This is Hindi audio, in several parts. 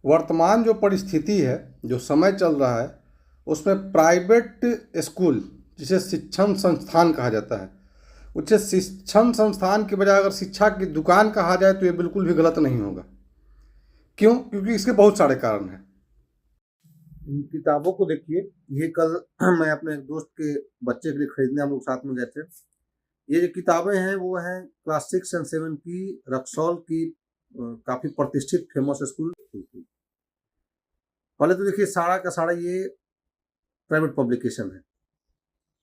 वर्तमान जो परिस्थिति है, जो समय चल रहा है, उसमें प्राइवेट स्कूल, जिसे शिक्षण संस्थान कहा जाता है, उसे शिक्षण संस्थान की बजाय अगर शिक्षा की दुकान कहा जाए तो ये बिल्कुल भी गलत नहीं होगा। क्यों? क्योंकि इसके बहुत सारे कारण हैं। इन किताबों को देखिए, ये कल मैं अपने एक दोस्त के बच्चे के लिए खरीदने हम लोग साथ में गए थे। ये जो किताबें हैं वो हैं क्लास 6 एंड 7 की, रक्सौल की काफ़ी प्रतिष्ठित फेमस स्कूल की। पहले तो देखिए सारा का सारा ये प्राइवेट पब्लिकेशन है।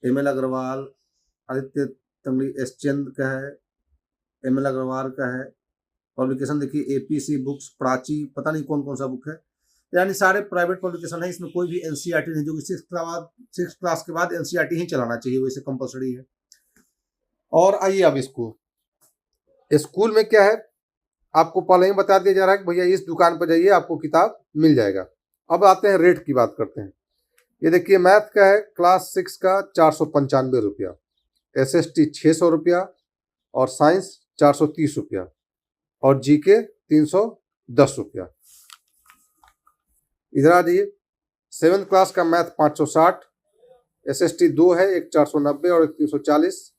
एम.एल. अग्रवाल, आदित्य तंगड़ी, एस चंद का है, एम.एल. अग्रवाल का है। पब्लिकेशन देखिए APC बुक्स, प्राची, पता नहीं कौन कौन सा बुक है, यानी सारे प्राइवेट पब्लिकेशन है। इसमें कोई भी NCERT नहीं, जो कि 6 क्लास के बाद NCERT ही चलाना चाहिए, वैसे कंपलसरी है। और आइए अब स्कूल में क्या है, आपको पहले ही बता दिया जा रहा है कि भैया इस दुकान पर जाइए, आपको किताब मिल जाएगा। अब आते हैं रेट की बात करते हैं। ये देखिए मैथ का है क्लास 6 का 495 रुपया, SST 600 रुपया और साइंस 430 रुपया और GK 310 रुपया। इधर आ जाइए, 7th क्लास का मैथ 560, SST 2 है, एक 490 और एक 340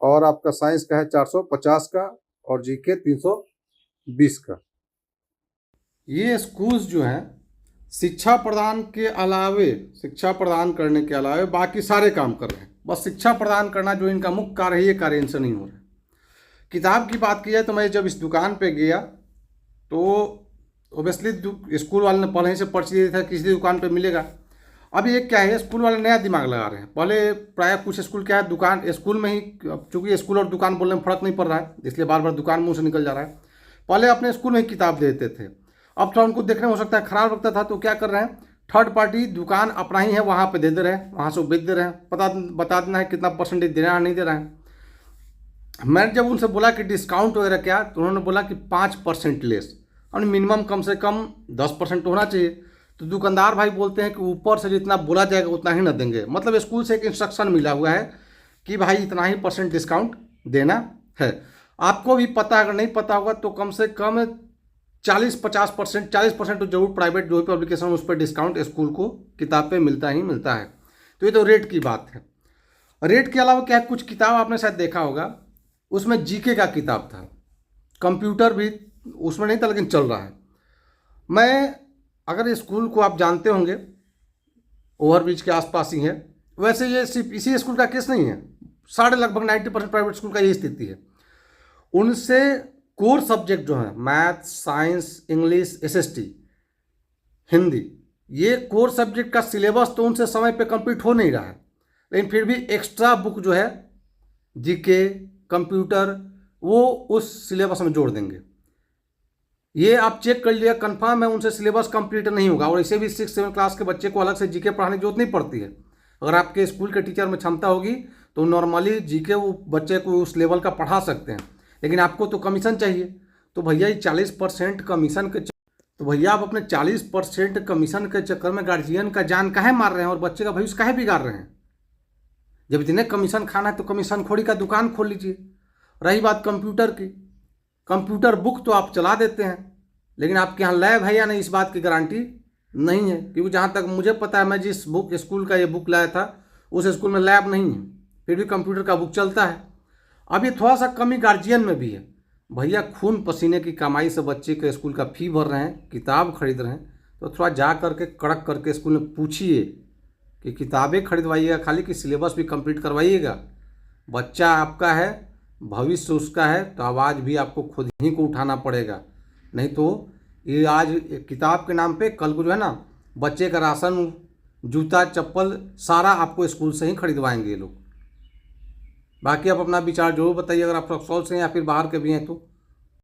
और आपका साइंस का है 450 का और GK 320 का। ये स्कूल्स जो हैं शिक्षा प्रदान करने के अलावे बाकी सारे काम कर रहे हैं। बस शिक्षा प्रदान करना जो इनका मुख्य कार्य है, ये कार्य इनसे नहीं हो रहा है। किताब की बात की जाए तो मैं जब इस दुकान पे गया तो ओबियसली स्कूल वाले ने पहले ही से पर्ची दिया था किसी दुकान पे मिलेगा। अब ये क्या है, स्कूल वाले नया दिमाग लगा रहे हैं। पहले प्राय कुछ स्कूल क्या है, दुकान स्कूल में ही, चूँकि स्कूल और दुकान बोलने में फ़र्क नहीं पड़ रहा है, इसलिए बार बार दुकान मुँह से निकल जा रहा है। पहले अपने स्कूल में ही किताब देते थे, अब थोड़ा उनको देखने में हो सकता है खराब लगता था, तो क्या कर रहे हैं, थर्ड पार्टी दुकान अपना ही है वहाँ पे दे रहे हैं, वहाँ से बेच दे रहे हैं। बता देना है कितना परसेंटेज दे रहा है नहीं दे रहा है। मैंने जब उनसे बोला कि डिस्काउंट वगैरह क्या, तो उन्होंने बोला कि 5% लेस, और मिनिमम कम से कम 10% होना चाहिए। तो दुकानदार भाई बोलते हैं कि ऊपर से जितना बोला जाएगा उतना ही ना देंगे। मतलब स्कूल से एक इंस्ट्रक्शन मिला हुआ है कि भाई इतना ही % डिस्काउंट देना है। आपको भी पता, अगर नहीं पता होगा तो कम से कम 40% तो जरूर प्राइवेट जो भी पब्लिकेशन उस पर डिस्काउंट स्कूल को किताब पे मिलता ही मिलता है। तो ये तो रेट की बात है। रेट के अलावा क्या है, कुछ किताब आपने शायद देखा होगा, उसमें GK का किताब था, कंप्यूटर भी उसमें नहीं था लेकिन चल रहा है। मैं, अगर स्कूल को आप जानते होंगे, ओवरब्रिज के आसपास ही है। वैसे ये सिर्फ इसी स्कूल का केस नहीं है, साढ़े लगभग 90% प्राइवेट स्कूल का यही स्थिति है। उनसे कोर सब्जेक्ट जो है math, science, English, SST, Hindi, ये कोर सब्जेक्ट का सिलेबस तो उनसे समय पे कंप्लीट हो नहीं रहा है, लेकिन फिर भी एक्स्ट्रा बुक जो है GK, कंप्यूटर, वो उस सिलेबस में जोड़ देंगे। ये आप चेक कर लिया, कंफर्म है उनसे सिलेबस कंप्लीट नहीं होगा। और इसे भी 6-7 क्लास के बच्चे को अलग से GK पढ़ाने की जरूरत नहीं पड़ती है। अगर आपके स्कूल के टीचर में क्षमता होगी तो नॉर्मली GK वो बच्चे को उस लेवल का पढ़ा सकते हैं, लेकिन आपको तो कमीशन चाहिए। तो भैया ये 40% कमीशन के तो भैया आप अपने 40% कमीशन के चक्कर में गार्जियन का जान काहे मार रहे हैं और बच्चे का भविष्य काहे बिगाड़ रहे हैं? जब इतने कमीशन खाना है तो कमीशन खोरी का दुकान खोल लीजिए। रही बात कंप्यूटर की, कंप्यूटर बुक तो आप चला देते हैं, लेकिन आपके यहाँ लैब है या नहीं, इस बात की गारंटी नहीं है। क्योंकि जहाँ तक मुझे पता है, मैं जिस स्कूल का ये बुक लाया था उस स्कूल में लैब नहीं है, फिर भी कंप्यूटर का बुक चलता है। अब ये थोड़ा सा कमी गार्जियन में भी है। भैया खून पसीने की कमाई से बच्चे के स्कूल का फी भर रहे हैं, किताब खरीद रहे हैं, तो थोड़ा जा करके कड़क करके स्कूल में पूछिए कि किताबें खरीदवाइएगा खाली, कि सिलेबस भी कंप्लीट करवाइएगा। बच्चा आपका है, भविष्य उसका है, तो आवाज़ भी आपको खुद ही को उठाना पड़ेगा। नहीं तो ये आज किताब के नाम पे कल को जो है ना, बच्चे का राशन, जूता, चप्पल सारा आपको स्कूल से ही खरीदवाएंगे ये लोग। बाकी आप अपना विचार जरूर बताइए, अगर आप रक्सौल से हैं या फिर बाहर के भी हैं तो।